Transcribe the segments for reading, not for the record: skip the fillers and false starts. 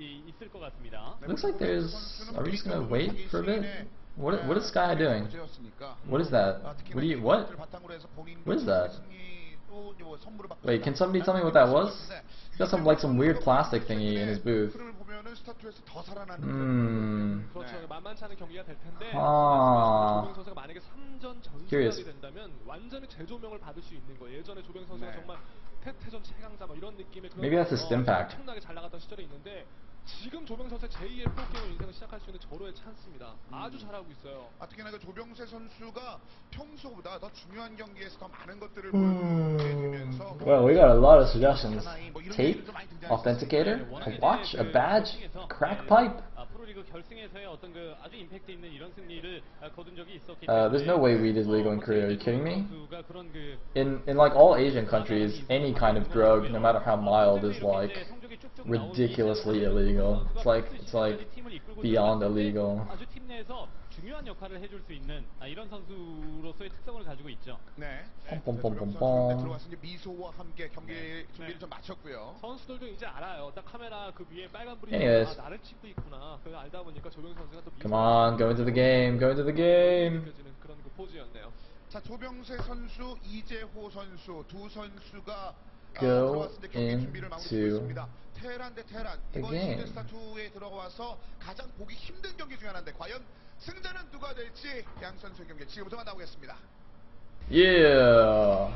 있을 것 같습니다. Looks like there's. Are we just gonna wait for a bit? What is Skyhigh doing? What is that? What? What is that? Wait, can somebody tell me what that was? He's got some some weird plastic thingy in his booth. 그렇죠. 만만치 않은 경기가 될 텐데 아. 조병 선수가 만약에 3전 Curious. 전승하게 된다면 완전히 재조명을 받을 수 있는 거예요. 예전에 조병 선수가 정말 태태전 최강자 뭐 이런 느낌의 그런 Maybe that's a stim pack. 엄청나게 잘 나갔던 시절이 있는데 지금 조병 선수의 제2의 프로게이머 인생을 시작할 수 있는 절호의 찬스입니다. 아주 잘하고 있어요. 특히나 그 조병세 선수가 평소보다 더 중요한 경기에서 더 많은 것들을 보여주면서 Well, we got a lot of suggestions. Tape, authenticator, a watch, a badge, crack pipe. 프로리그 결승에서의 어떤 그 아주 임팩트 있는 이런 승리를 거둔 적이 있었기 There's no way weed is legal in Korea. Are you kidding me? 선수가 그런 그 In like all Asian countries, any kind of drug, no matter how mild, is like ridiculously illegal. It's like beyond illegal. 아주 팀 내에서 중요한 역할을 해줄 수 있는 이런 선수로서의 특성을 가지고 있죠. 네. pompompompom. 들어와서 이제 미소와 함께 경기 준비를 좀 마쳤고요. 선수들도 이제 알아요. 딱 카메라 그 위에 빨간 불이 Anyways. 나를 찍고 있구나. 그걸 알다 보니까 조병 선수가 또 Come on, go into the game, go into the game. 느껴지는 그런 그 포즈였네요. 자, 조병세 선수, 이재호 선수 두 선수가 Go 들어왔을 때 경기 준비를 마무리하고 into 있습니다. 테란 대 테란. the 이번 game. 시즌스타2에 들어와서 가장 보기 힘든 경기 중 하나인데 과연 승자는 누가 될지 양 선수의 경기 지금부터 만나보겠습니다. Yeah.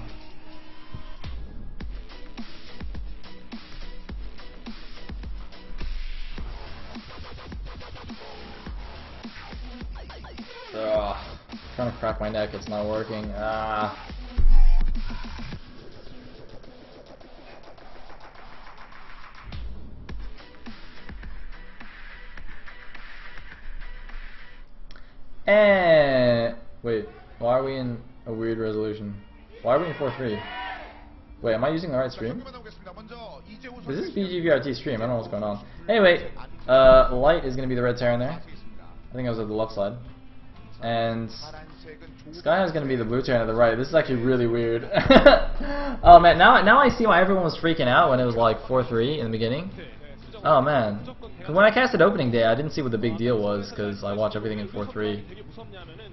Trying to crack my neck, it's not working. Wait, why are we in a weird resolution? Why are we in 4:3? Wait, am I using the right stream? Is this BGVRT stream? I don't know what's going on. Anyway, light is going to be the red Terran there. I think I was at the left side. And Skyhigh is going to be the blue Terran at the right. This is actually really weird. Oh man, now I see why everyone was freaking out when it was like 4:3 in the beginning. Oh man, because when I casted opening day, I didn't see what the big deal was because I watch everything in 4:3.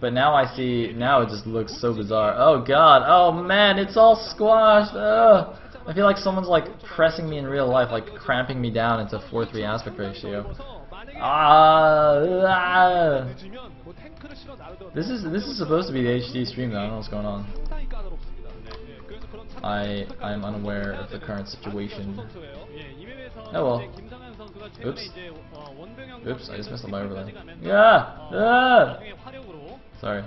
But now I see, now it just looks so bizarre. Oh god, oh man, it's all squashed. Ugh. I feel like someone's like pressing me in real life, like cramping me down into 4:3 aspect ratio. This is supposed to be the HD stream though. I don't know what's going on. I'm unaware of the current situation. Oh well. Oops. Oops, I just messed up my overlay. Yeah! Sorry.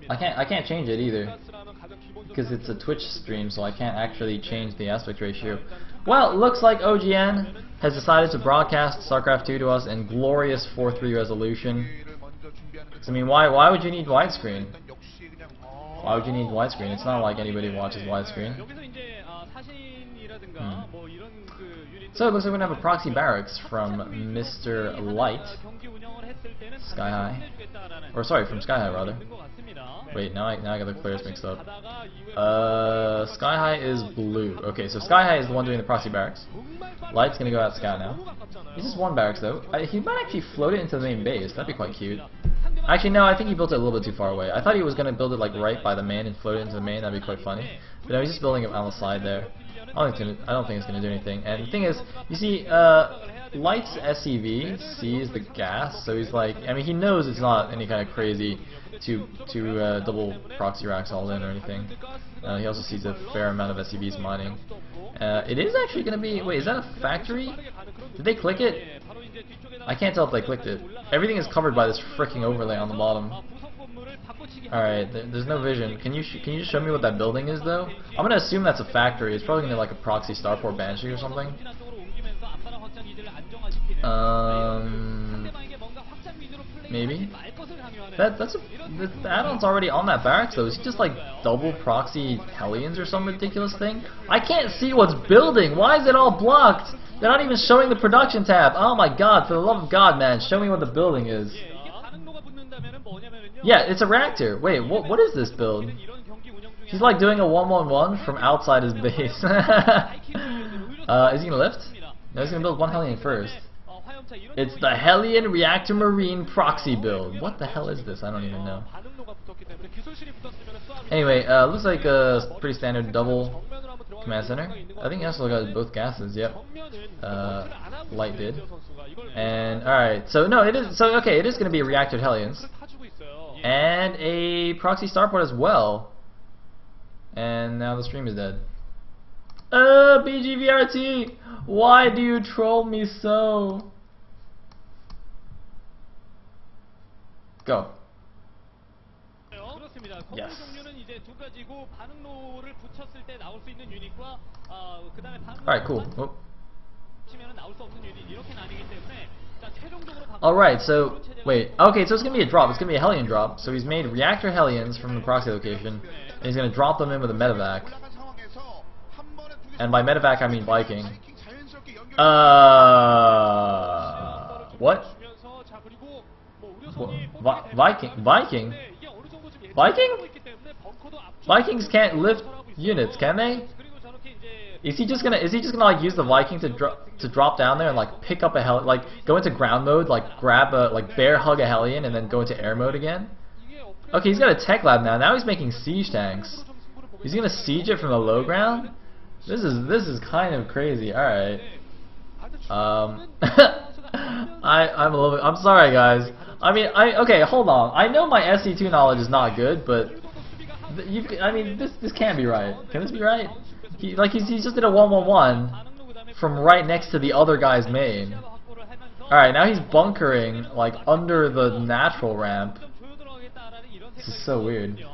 I can't change it either. Because it's a Twitch stream, so I can't actually change the aspect ratio. Well, it looks like OGN has decided to broadcast StarCraft 2 to us in glorious 4:3 resolution. So, I mean, why would you need widescreen? Why would you need widescreen? It's not like anybody watches widescreen. So it looks like we're gonna have a proxy barracks from Mr. Light, Skyhigh, or sorry, from Skyhigh rather. Wait, now I got the players mixed up. Skyhigh is blue. Okay, so Skyhigh is the one doing the proxy barracks. Light's gonna go out Sky now. He's just one barracks though. He might actually float it into the main base. That'd be quite cute. Actually, no, I think he built it a little bit too far away. I thought he was gonna build it like right by the main and float it into the main. That'd be quite funny. But no, he's just building it on the side there. I don't think it's gonna do anything. And the thing is, you see, Light's SCV sees the gas, so he's like, I mean, he knows it's not any kind of crazy to double proxy racks all in or anything. He also sees a fair amount of SCVs mining. It is actually gonna be. Wait, is that a factory? Did they click it? I can't tell if they clicked it. Everything is covered by this freaking overlay on the bottom. Alright, there's no vision. Can you just show me what that building is though? I'm gonna assume that's a factory. It's probably gonna be like a proxy starport banshee or something. Maybe. The add-on's already on that barracks though. Is he just like double proxy Hellions or some ridiculous thing? I can't see what's building. Why is it all blocked? They're not even showing the production tab. Oh my god, for the love of god, man, show me what the building is. Yeah, it's a reactor. Wait, what is this build? He's like doing a 1-1-1 from outside his base. Is he gonna lift? No, he's gonna build one Hellion first. It's the Hellion Reactor Marine proxy build. What the hell is this? I don't even know. Anyway, looks like a pretty standard double command center. I think he also got both gases. Yep. Light did. And alright, so no, it is. So okay, it is going to be a reactor Hellions and a proxy starport as well. And now the stream is dead. BGVRT, why do you troll me so? Go. Yes. Alright, cool. Oh. Alright, so wait. Okay, so it's gonna be a drop. It's gonna be a Hellion drop. So he's made reactor Hellions from the proxy location, and he's gonna drop them in with a medevac. And by medevac I mean Viking. What? Viking? Vikings can't lift units, can they? Is he just gonna like use the Viking to drop down there and like pick up a Hellion, like go into ground mode, like grab a like bear hug a Hellion and then go into air mode again? Okay, he's got a tech lab now. Now he's making siege tanks. He's gonna siege it from the low ground. This is kind of crazy. All right. I'm a little bit. I'm sorry, guys. I mean, okay. Hold on. I know my SC2 knowledge is not good, but I mean, this can't be right. Can this be right? He just did a 1-1-1 from right next to the other guy's main. All right, now he's bunkering like under the natural ramp. This is so weird.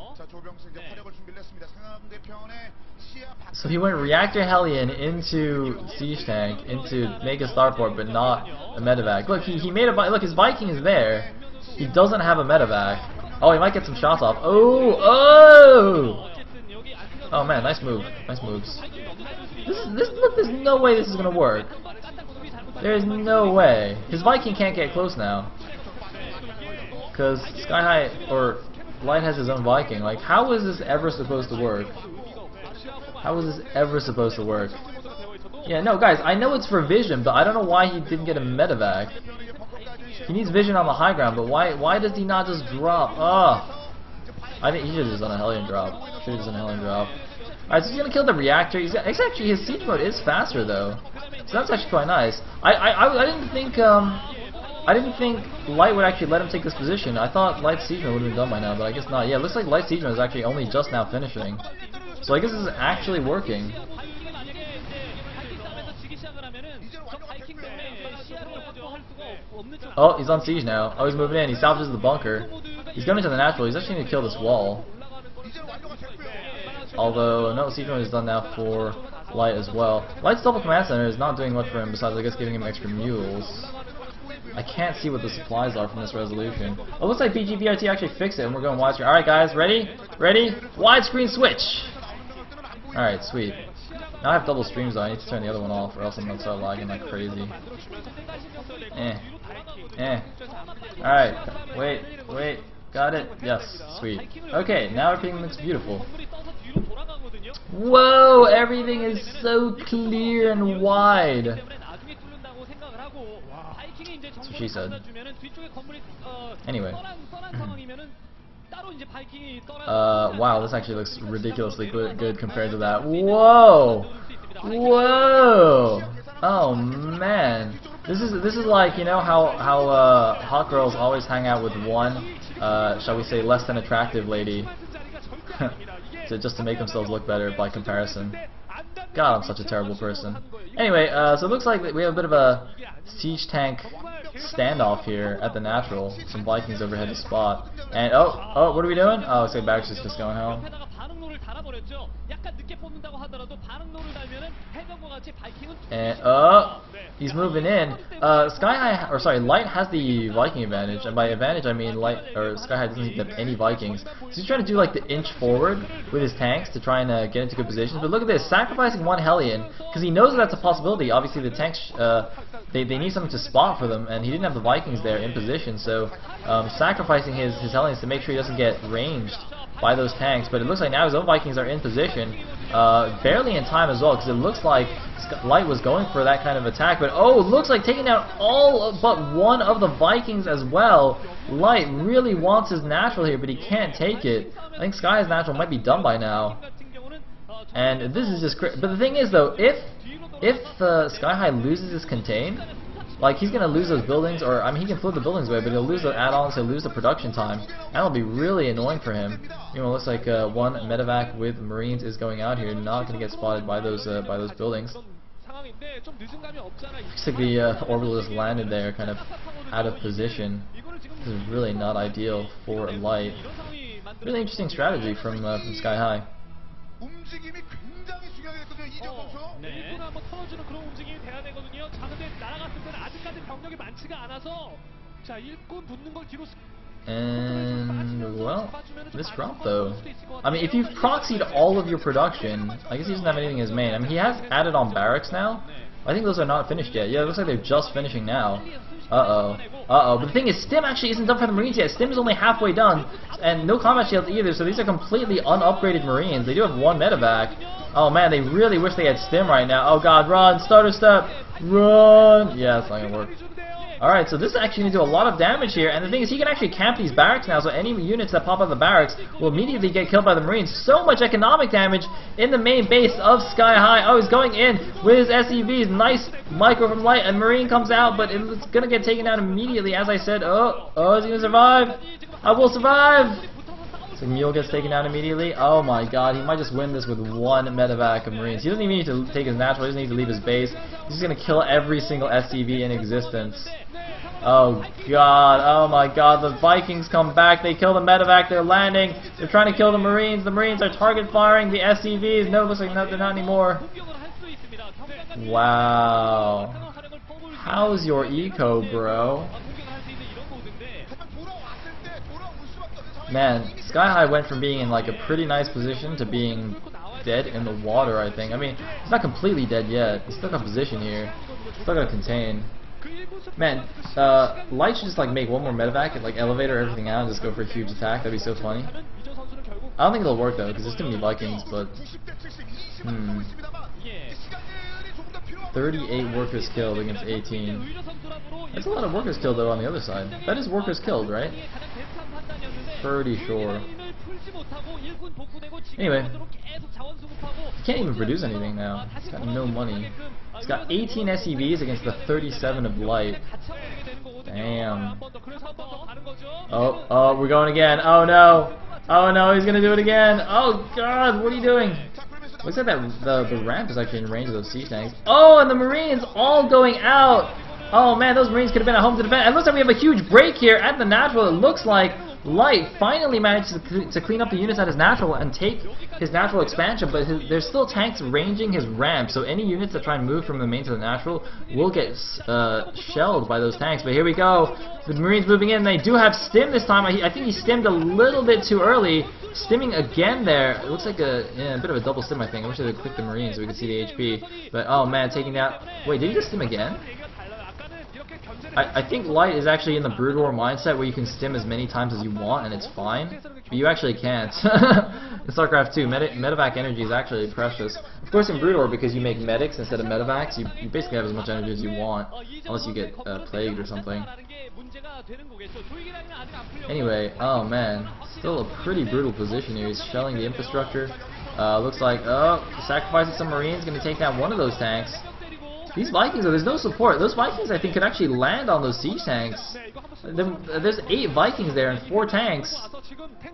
So he went reactor Hellion into siege tank into mega starport, but not a medevac. Look, he made a look. His Viking is there. He doesn't have a medevac. Oh, he might get some shots off. Oh. Oh man, nice move. Nice moves. Look, there's no way this is gonna work. There's no way. His Viking can't get close now. Because Skyhigh or Light has his own Viking. Like, how is this ever supposed to work? How is this ever supposed to work? Yeah, no, guys, I know it's for vision, but I don't know why he didn't get a medevac. He needs vision on the high ground, but why does he not just drop? Oh, I think he should have just done a Hellion drop. Should have just done a Hellion drop. Alright, so he's gonna kill the reactor. It's actually, his siege mode is faster though, so that's actually quite nice. I didn't think Light would actually let him take this position. I thought Light's siege mode would have been done by now, but I guess not. Yeah, it looks like Light's siege mode is actually only just now finishing. So I guess this is actually working. Oh, he's on siege now. Oh, he's moving in. He salvages the bunker. He's going into the natural. He's actually going to kill this wall. Although, no, siege mode is done now for Light as well. Light's double command center is not doing much for him besides, I guess, giving him extra mules. I can't see what the supplies are from this resolution. Oh, it looks like BGVRT actually fixed it and we're going widescreen. Alright guys, ready? Ready? Widescreen switch! Alright, sweet. Now I have double streams though. I need to turn the other one off or else I'm going to start lagging like crazy. Alright, wait. Got it? Yes, sweet. Okay, now everything looks beautiful. Whoa, everything is so clear and wide. That's what she said. Anyway. Wow, this actually looks ridiculously good compared to that. Whoa! Whoa! Oh man. This is like, you know how hot girls always hang out with one, shall we say, less than attractive lady just to make themselves look better by comparison. God, I'm such a terrible person. Anyway, so it looks like we have a bit of a siege tank standoff here at the natural. Some Vikings overhead to spot. And oh, what are we doing? Oh, looks like Barracks is just going home. And he's moving in. Skyhigh, or sorry, Light has the Viking advantage, and by advantage I mean Light or Skyhigh doesn't have any Vikings. So he's trying to do like the inch forward with his tanks to try and get into good positions. But look at this, sacrificing one Hellion because he knows that that's a possibility. Obviously the tanks they need something to spot for them, and he didn't have the Vikings there in position. So sacrificing his Hellions to make sure he doesn't get ranged by those tanks, but it looks like now his own Vikings are in position, barely in time as well, because it looks like Light was going for that kind of attack, but oh, it looks like taking out all but one of the Vikings as well. Light really wants his natural here, but he can't take it. I think Skyhigh's natural might be done by now. And this is just but the thing is though, if Skyhigh loses his contain, like he's gonna lose those buildings, or I mean he can flip the buildings away, but he'll lose the add-ons, he'll lose the production time. That'll be really annoying for him. You know, it looks like one medevac with Marines is going out here, not gonna get spotted by those buildings. Looks like the orbital just landed there, kind of out of position. This is really not ideal for Light. Really interesting strategy from Skyhigh. 움직임이 굉장히 중요하게 됐거든요. 이정 선수. 일부러 한번 털어주는 그런 움직임이 돼야 되거든요. 자, 근데 날아갔을 때는 아직까지 병력이 많지가 않아서 자, 일꾼 붙는 걸 뒤로. And well, this drop though. I mean, if you've proxied all of your production, I guess he doesn't have anything in his main. I mean, he has added on barracks now. I think those are not finished yet. Yeah, it looks like they're just finishing now. But the thing is, Stim actually isn't done for the Marines yet. Stim is only halfway done, and no combat shields either, so these are completely unupgraded Marines. They do have one medevac. Oh man, they really wish they had Stim right now. Oh god, run! Starter step! Run! Yeah, it's not gonna work. Alright, so this is actually going to do a lot of damage here, and the thing is he can actually camp these barracks now, so any units that pop out of the barracks will immediately get killed by the Marines. So much economic damage in the main base of Skyhigh. Oh, he's going in with his SEVs. Nice micro from Light, and Marine comes out, but it's going to get taken out immediately, as I said. Oh, is he going to survive? I will survive! So Mule gets taken out immediately. Oh my god, he might just win this with one medevac of Marines. He doesn't even need to take his natural, he doesn't need to leave his base. He's just going to kill every single SCV in existence. Oh god, oh my god, the Vikings come back, they kill the medevac, they're landing, they're trying to kill the Marines are target firing the SCVs, no, looks like they're not anymore. Wow. How's your eco, bro? Man, Skyhigh went from being in like a pretty nice position to being dead in the water, I think. I mean, he's not completely dead yet, he's still got position here, still got to contain. Man, Light should just like make one more medevac and like elevator everything out and just go for a huge attack. That'd be so funny. I don't think it'll work though, because there's too many Vikings, but 38 workers killed against 18. That's a lot of workers killed though on the other side. That is workers killed, right? Pretty sure. Anyway, he can't even produce anything now. He's got no money. He's got 18 SCVs against the 37 of Light. Damn. Oh, we're going again. Oh no. Oh no, he's gonna do it again. Oh god, what are you doing? Looks like that the ramp is actually in range of those siege tanks. Oh, and the Marines all going out. Oh man, those Marines could have been at home to defend. It looks like we have a huge break here at the natural. It looks like Light finally managed to clean up the units at his natural and take his natural expansion, but there's still tanks ranging his ramp, so any units that try and move from the main to the natural will get shelled by those tanks. But here we go, the Marines moving in. They do have stim this time. I think he stimmed a little bit too early. Stimming again there. It looks like a bit of a double stim, I think. I wish they would click the Marines so we could see the HP. But oh man, taking that. Wait, did he just stim again? I think Light is actually in the Brood War mindset where you can stim as many times as you want and it's fine, but you actually can't. In StarCraft 2, medevac energy is actually precious. Of course in Brood War, because you make medics instead of medevacs, you basically have as much energy as you want, unless you get plagued or something. Anyway, oh man, still a pretty brutal position here. He's shelling the infrastructure. Looks like, sacrificing some Marines, going to take down one of those tanks. These Vikings, though, there's no support. Those Vikings, I think, could actually land on those siege tanks. There's 8 Vikings there and 4 tanks.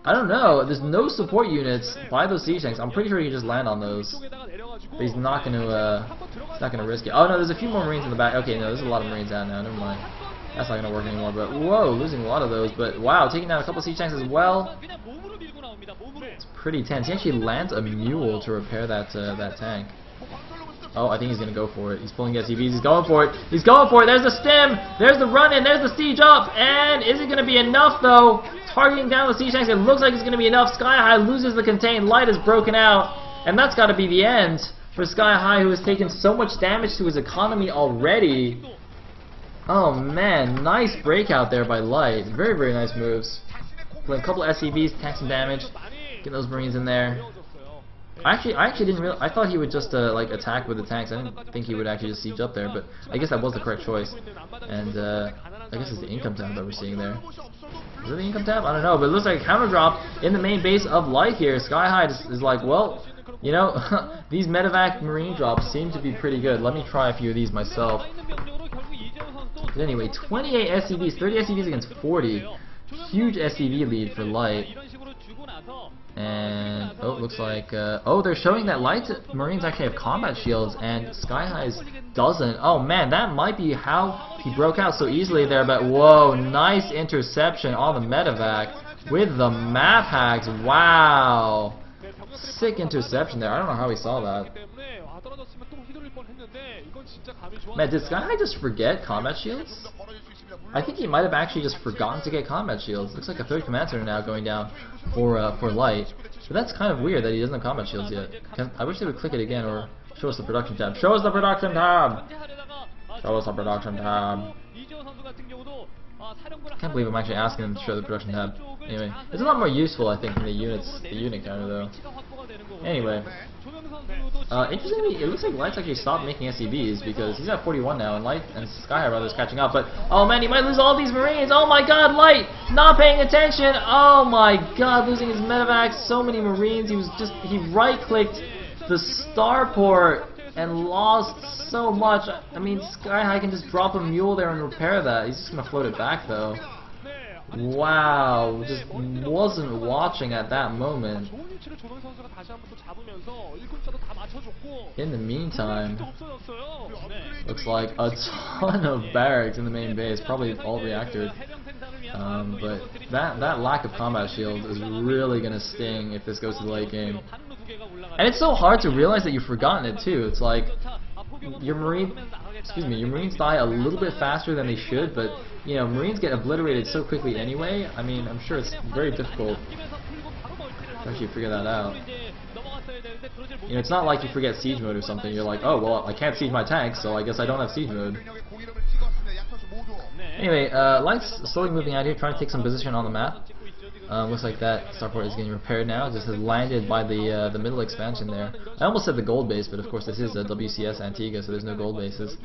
I don't know. There's no support units by those siege tanks. I'm pretty sure he can just land on those. But he's not gonna risk it. Oh no, there's a few more Marines in the back. Okay, no, there's a lot of Marines out now. Never mind. That's not gonna work anymore. But whoa, losing a lot of those. But wow, taking down a couple siege tanks as well. It's pretty tense. He actually lands a mule to repair that tank. Oh, I think he's gonna go for it. He's pulling SCVs. He's going for it. He's going for it. There's the stim. There's the run in. There's the siege up. And is it gonna be enough though? Targeting down the siege tanks. It looks like it's gonna be enough. Skyhigh loses the contain. Light is broken out, and that's got to be the end for Skyhigh, who has taken so much damage to his economy already. Oh man, nice breakout there by Light. Very, very nice moves. Playing a couple SCVs, tank some damage. Get those Marines in there. I actually didn't real. I thought he would just like attack with the tanks. I didn't think he would actually just siege up there, but I guess that was the correct choice. And I guess it's the income tab that we're seeing there. Is it the income tab? I don't know, but it looks like a counter drop in the main base of Light here. Skyhigh is like, well, you know, these medevac marine drops seem to be pretty good. Let me try a few of these myself. But anyway, 28 SCVs, 30 SCVs against 40. Huge SCV lead for Light. And oh, it looks like oh, they're showing that Light's Marines actually have combat shields and Skyhigh's doesn't. Oh man, that might be how he broke out so easily there. But whoa, nice interception on the medevac with the map hacks. Wow, sick interception there. I don't know how he saw that. Man, did Skyhigh just forget combat shields? I think he might have actually just forgotten to get combat shields. Looks like a third command center now going down for Light. But that's kind of weird that he doesn't have combat shields yet. I wish they would click it again or show us the production tab. Show us the production tab! Show us the production tab. I can't believe I'm actually asking him to show the production tab. Anyway, it's a lot more useful, I think, than the unit counter, though. Anyway, interestingly, it looks like Light's actually stopped making SCVs because he's at 41 now, and Light and Skyhigh rather is catching up. But oh man, he might lose all these Marines. Oh my God, Light not paying attention. Oh my God, losing his medevac. So many Marines. He right-clicked the starport and lost so much. I mean, Skyhigh can just drop a mule there and repair that. He's just gonna float it back though. Wow, just wasn't watching at that moment. In the meantime, looks like a ton of barracks in the main base, probably all reactored. But that lack of combat shield is really gonna sting if this goes to the late game. And it's so hard to realize that you've forgotten it too. It's like your Marines die a little bit faster than they should, but you know, Marines get obliterated so quickly anyway. I mean, I'm sure it's very difficult to actually figure that out. You know, it's not like you forget siege mode or something. You're like, oh well, I can't siege my tanks, so I guess I don't have siege mode. Anyway, Light's slowly moving out here, trying to take some position on the map. Looks like that starport is getting repaired now. Just has landed by the middle expansion there. I almost said the gold base, but of course this is a WCS Antigua, so there's no gold bases.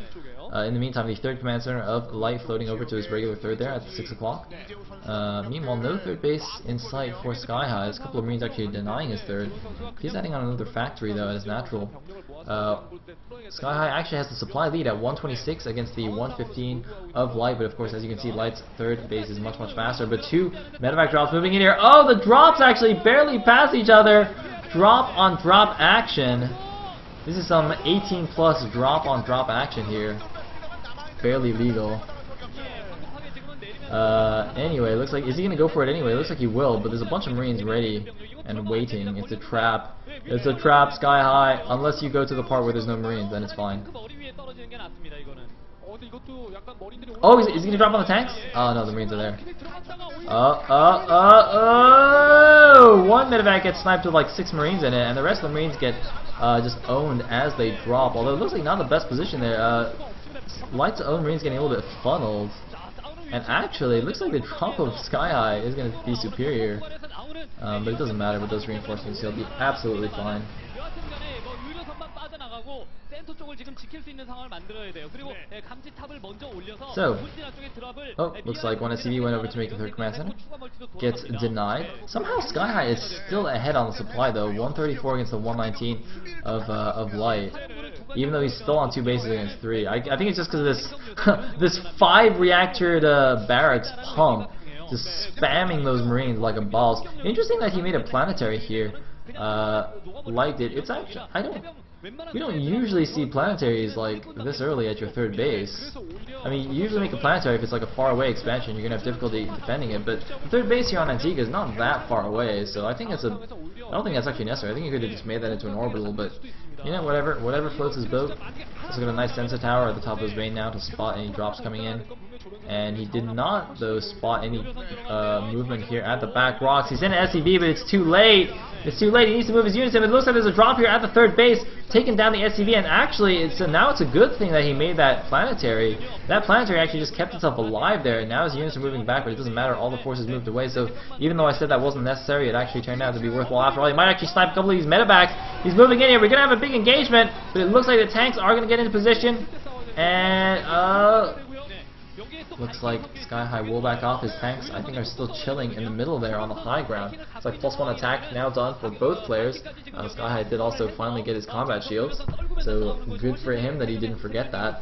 In the meantime, the third command center of Light floating over to his regular third there at 6 o'clock. Meanwhile, no third base in sight for Skyhigh. There's a couple of Marines actually denying his third. He's adding on another factory though as natural. Skyhigh actually has the supply lead at 126 against the 115 of Light, but of course, as you can see, Light's third base is much faster. But two medevac drops moving in here. Oh, the drops actually barely pass each other. Drop on drop action. This is some 18 plus drop on drop action here. Barely legal. Anyway, looks like, is he gonna go for it anyway? It looks like he will, but there's a bunch of Marines ready and waiting. It's a trap. It's a trap, Skyhigh. Unless you go to the part where there's no Marines, then it's fine. Oh, is he gonna drop on the tanks? Oh no, the Marines are there. One medevac gets sniped with like 6 Marines in it, and the rest of the Marines get just owned as they drop. Although it looks like not the best position there. Light's own Marines getting a little bit funneled. And actually, it looks like the drop of Skyhigh is going to be superior. But it doesn't matter with those reinforcements, he'll be absolutely fine. So, oh, looks like one SCV went over to make the third command center. Gets denied. Somehow Skyhigh is still ahead on the supply though, 134 against the 119 of Light. Even though he's still on 2 bases against 3. I think it's just because of this this 5 reactor barracks pump just spamming those Marines like a boss. Interesting that he made a planetary here. Light did. It's actually, we don't usually see planetaries like this early at your third base. I mean, you usually make a planetary if it's like a far away expansion, you're gonna have difficulty defending it, but the third base here on Antigua is not that far away, so I think I don't think that's actually necessary. I think you could have just made that into an orbital, but you know, whatever floats his boat. Also got a nice sensor tower at the top of his vein now to spot any drops coming in. And he did not, though, spot any movement here at the back rocks. He's in an SCV, but it's too late. It's too late. He needs to move his units in. It looks like there's a drop here at the third base. taken down the SCV, and actually, now it's a good thing that he made that planetary. That planetary actually just kept itself alive there, and now his units are moving back, but it doesn't matter, all the forces moved away, so even though I said that wasn't necessary, it actually turned out to be worthwhile after all. He might actually snipe a couple of these medevacs. He's moving in here, we're going to have a big engagement, but it looks like the tanks are going to get into position, and, looks like Skyhigh will back off. His tanks, I think, are still chilling in the middle there on the high ground. It's like +1 attack now done for both players. Skyhigh did also finally get his combat shields, so good for him that he didn't forget that.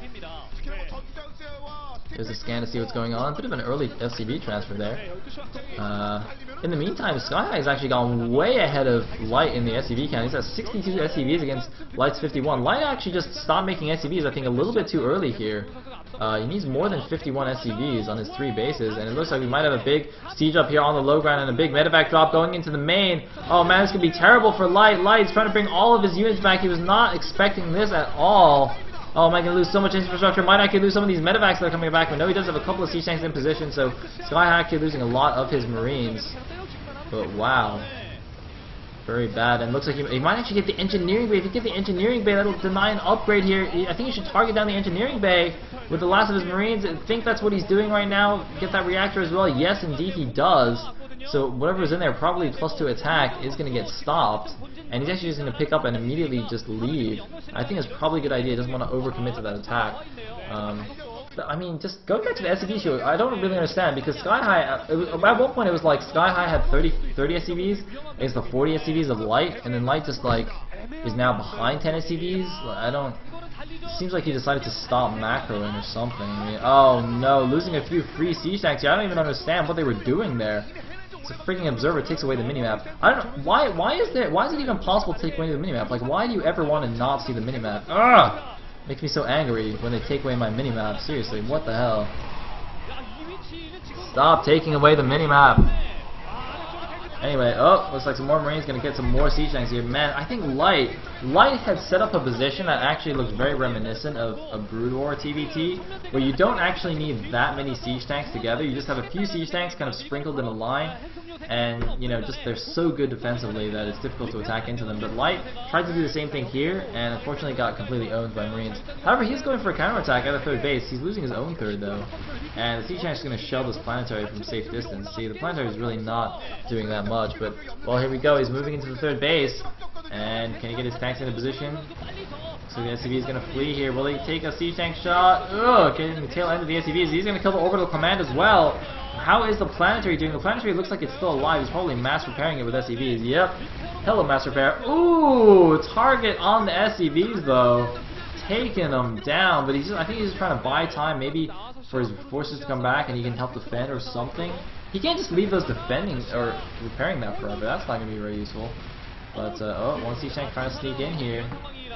There's a scan to see what's going on. Bit of an early SCV transfer there. In the meantime, Skyhigh has actually gone way ahead of Light in the SCV count. He's at 62 SCVs against Light's 51. Light actually just stopped making SCVs, I think, a little bit too early here. He needs more than 51 SCVs on his 3 bases, and it looks like we might have a big siege up here on the low ground and a big medevac drop going into the main. Oh man, this could be terrible for Light. Light's trying to bring all of his units back. He was not expecting this at all. Oh, am I going to lose so much infrastructure? Might actually lose some of these medevacs that are coming back, but no, he does have a couple of siege tanks in position, so Skyhigh actually losing a lot of his marines. But wow. Very bad, and looks like he might actually get the engineering bay. If you get the engineering bay, that'll deny an upgrade here. I think he should target down the engineering bay with the last of his marines. I think that's what he's doing right now. Get that reactor as well. Yes, indeed he does. So whatever's in there, probably +2 attack, is going to get stopped. And he's actually just going to pick up and immediately just leave. I think it's probably a good idea. He doesn't want to overcommit to that attack. But, I mean, just going back to the SCV show, I don't really understand, because Skyhigh, at one point it was like Skyhigh had 30 SCVs against the 40 SCVs of Light, and then Light just like is now behind 10 SCVs. I don't. It seems like he decided to stop macroing or something. I mean, oh no, losing a few free siege tanks here. I don't even understand what they were doing there. It's a freaking observer, takes away the minimap. I don't know why is it even possible to take away the minimap? Like, why do you ever want to not see the minimap? Ugh! Makes me so angry when they take away my minimap. Seriously, what the hell? Stop taking away the minimap. Anyway, oh, looks like some more Marines gonna get some more siege tanks here. Man, I think Light had set up a position that actually looks very reminiscent of a Brood War TVT, where you don't actually need that many siege tanks together. You just have a few siege tanks kind of sprinkled in a line, and you know, just they're so good defensively that it's difficult to attack into them. But Light tried to do the same thing here, and unfortunately got completely owned by Marines. However, he's going for a counterattack at the 3rd base. He's losing his own 3rd though, and the siege tank is going to shell this planetary from safe distance. See, the planetary is really not doing that much, but well, here we go. He's moving into the 3rd base, and can he get his tanks into position? So the SCV is going to flee here. Will he take a siege tank shot? Ugh, getting the tail end of the SCVs. He's going to kill the orbital command as well. How is the planetary doing? The planetary looks like it's still alive. He's probably mass repairing it with SCVs. Yep. Hello, mass repair. Ooh, target on the SCVs though. Taking them down, but I think he's just trying to buy time, maybe for his forces to come back and he can help defend or something. He can't just leave those defending or repairing that forever. That's not going to be very useful. But, oh, one siege tank trying to sneak in here.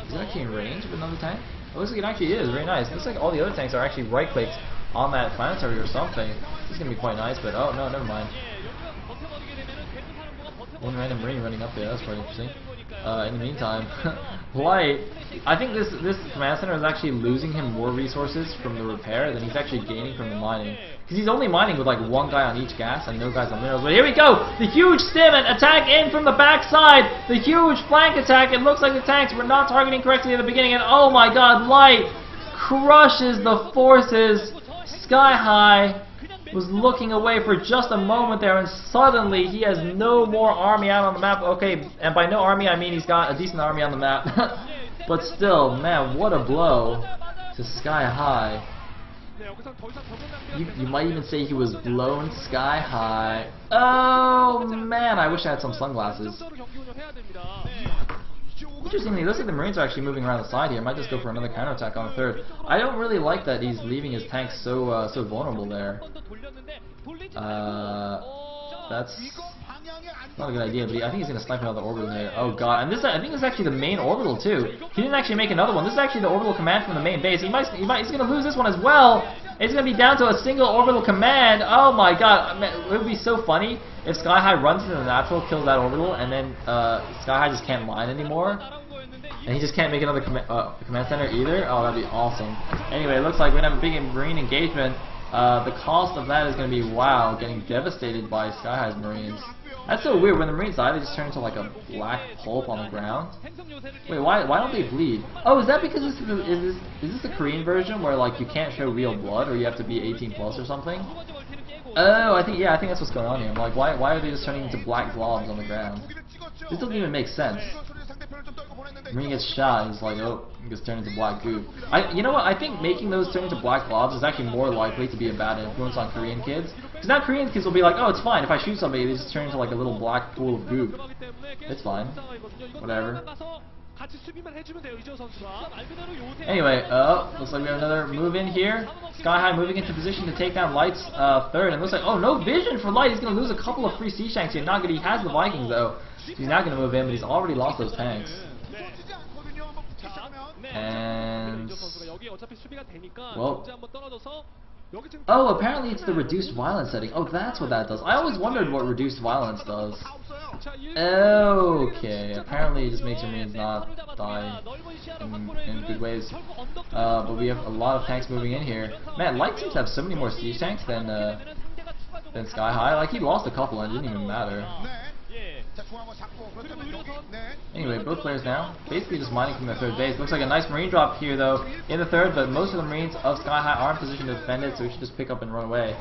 Is it actually in range of another tank? It looks like it actually is. Very nice. It looks like all the other tanks are actually right-clicked on that planetary or something. This is going to be quite nice, but oh, no, never mind. One random Marine running up there. That's quite interesting. In the meantime, Light, I think this command center is actually losing him more resources from the repair than he's actually gaining from the mining. Because he's only mining with like one guy on each gas and no guys on minerals. But here we go! The huge stim and attack in from the backside! The huge flank attack! It looks like the tanks were not targeting correctly at the beginning, and oh my god, Light crushes the forces! Skyhigh was looking away for just a moment there, and suddenly he has no more army out on the map. Okay, and by no army I mean he's got a decent army on the map. But still, man, what a blow to Skyhigh. You might even say he was blown sky high. Oh man, I wish I had some sunglasses. Interestingly, it looks like the Marines are actually moving around the side here. Might just go for another counterattack on the 3rd. I don't really like that he's leaving his tanks so vulnerable there. That's not a good idea, but I think he's going to snipe another orbital here. Oh god, and this I think this is actually the main orbital too. He didn't actually make another one. This is actually the orbital command from the main base. He's going to lose this one as well. It's going to be down to a single orbital command. Oh my god, it would be so funny if Skyhigh runs into the natural, kills that orbital, and then Skyhigh just can't mine anymore. And he just can't make another command center either. Oh, that'd be awesome. Anyway, it looks like we're going to have a big Marine engagement. The cost of that is going to be, wow, getting devastated by Skyhigh's Marines. That's so weird. When the Marines die, they just turn into like a black pulp on the ground. Wait, why don't they bleed? Oh, is that because is this the Korean version where like you can't show real blood or you have to be 18 plus or something? Oh, I think that's what's going on here. I'm like, why are they just turning into black globs on the ground? This doesn't even make sense. Marine gets shot and it's like, oh, he gets turned into black goop. You know what? I think making those turn into black globs is actually more likely to be a bad influence on Korean kids. Because now Korean kids will be like, oh, it's fine. If I shoot somebody, they just turn into like a little black pool of goop. It's fine. Whatever. Anyway, looks like we have another move in here. Skyhigh moving into position to take down Light's third. And it looks like, oh, no vision for Light. He's going to lose a couple of free siege tanks here. Not good. He has the Vikings, though. He's not going to move in, but he's already lost those tanks. And well, oh, apparently it's the reduced violence setting. Oh, that's what that does. I always wondered what reduced violence does. Okay, apparently it just makes your Marines not die in good ways. But we have a lot of tanks moving in here. Man, Light seems to have so many more siege tanks than Skyhigh. Like, he lost a couple and it didn't even matter. Anyway, both players now basically just mining from their third base. Looks like a nice Marine drop here though in the third, but most of the Marines of Skyhigh are in position to defend it, so we should just pick up and run away.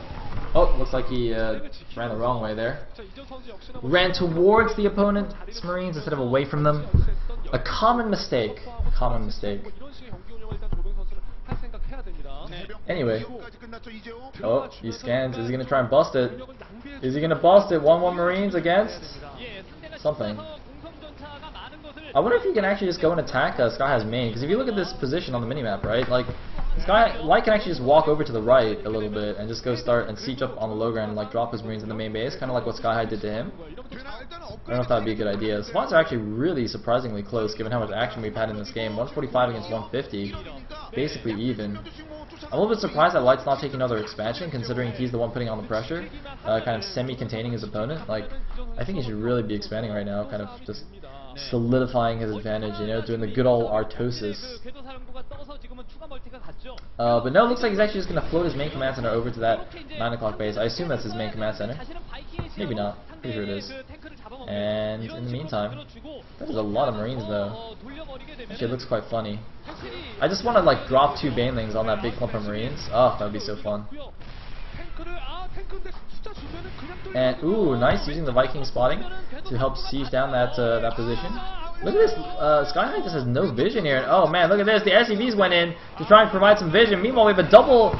Oh, looks like he ran the wrong way there. Ran towards the opponent's Marines instead of away from them. A common mistake. Common mistake. Anyway. Oh, he scans. Is he going to try and bust it? Is he going to bust it? 1-1 Marines against something. I wonder if you can actually just go and attack Skyhigh's main, because if you look at this position on the minimap, right, like, Light can actually just walk over to the right a little bit and just go start and siege up on the low ground and like drop his Marines in the main base, kind of like what Skyhigh did to him. I don't know if that would be a good idea. Spawns are actually really surprisingly close given how much action we've had in this game. 145 against 150, basically even. I'm a little bit surprised that Light's not taking another expansion, considering he's the one putting on the pressure, kind of semi-containing his opponent. Like, I think he should really be expanding right now, kind of just solidifying his advantage, you know, doing the good old Artosis. But no, it looks like he's actually just going to float his main command center over to that 9 o'clock base. I assume that's his main command center. Maybe not. Pretty sure it is. And in the meantime, there's a lot of Marines though. Actually, it looks quite funny. I just want to like drop 2 banelings on that big clump of Marines. Oh, that would be so fun. And ooh, nice using the Viking spotting to help siege down that that position. Look at this, Skyhigh just has no vision here. And oh man, look at this, the SCVs went in to try and provide some vision. Meanwhile, we have a double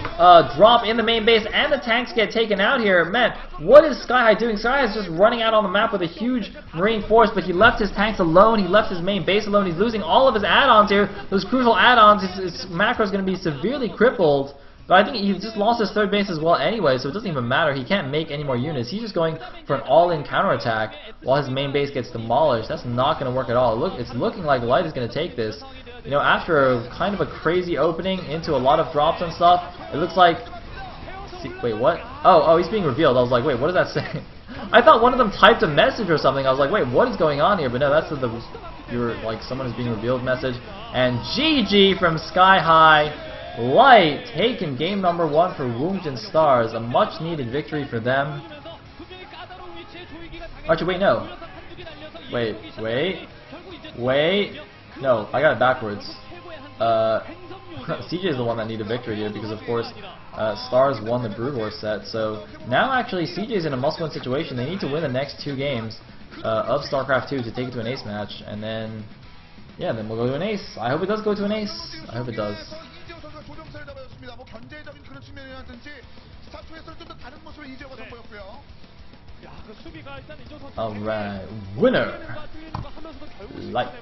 drop in the main base and the tanks get taken out here. Man, what is Skyhigh doing? Skyhigh is just running out on the map with a huge Marine force, but he left his tanks alone, he left his main base alone. He's losing all of his add-ons here, those crucial add-ons. His macro is going to be severely crippled. But I think he just lost his third base as well anyway, so it doesn't even matter. He can't make any more units. He's just going for an all-in counterattack while his main base gets demolished. That's not going to work at all. Look, it's looking like Light is going to take this. You know, after a kind of a crazy opening into a lot of drops and stuff, it looks like... Wait, what? Oh, he's being revealed. I was like, wait, what does that say? I thought one of them typed a message or something. I was like, wait, what is going on here? But no, that's like someone is being revealed message. And GG from Skyhigh. Light taking game number 1 for Woongjan Stars, a much needed victory for them. Actually, wait, no. Wait. No, I got it backwards. CJ is the one that needed victory here because, of course, Stars won the Brood War set. So now, actually, CJ is in a must-win situation. They need to win the next 2 games of StarCraft 2 to take it to an ace match, and then, yeah, then we'll go to an ace. I hope it does go to an ace. I hope it does. 견제적인 그런 측면이라든지 스타투에서는 좀 더 다른 모습을 이재호가 선보였고요. Alright, winner! Light.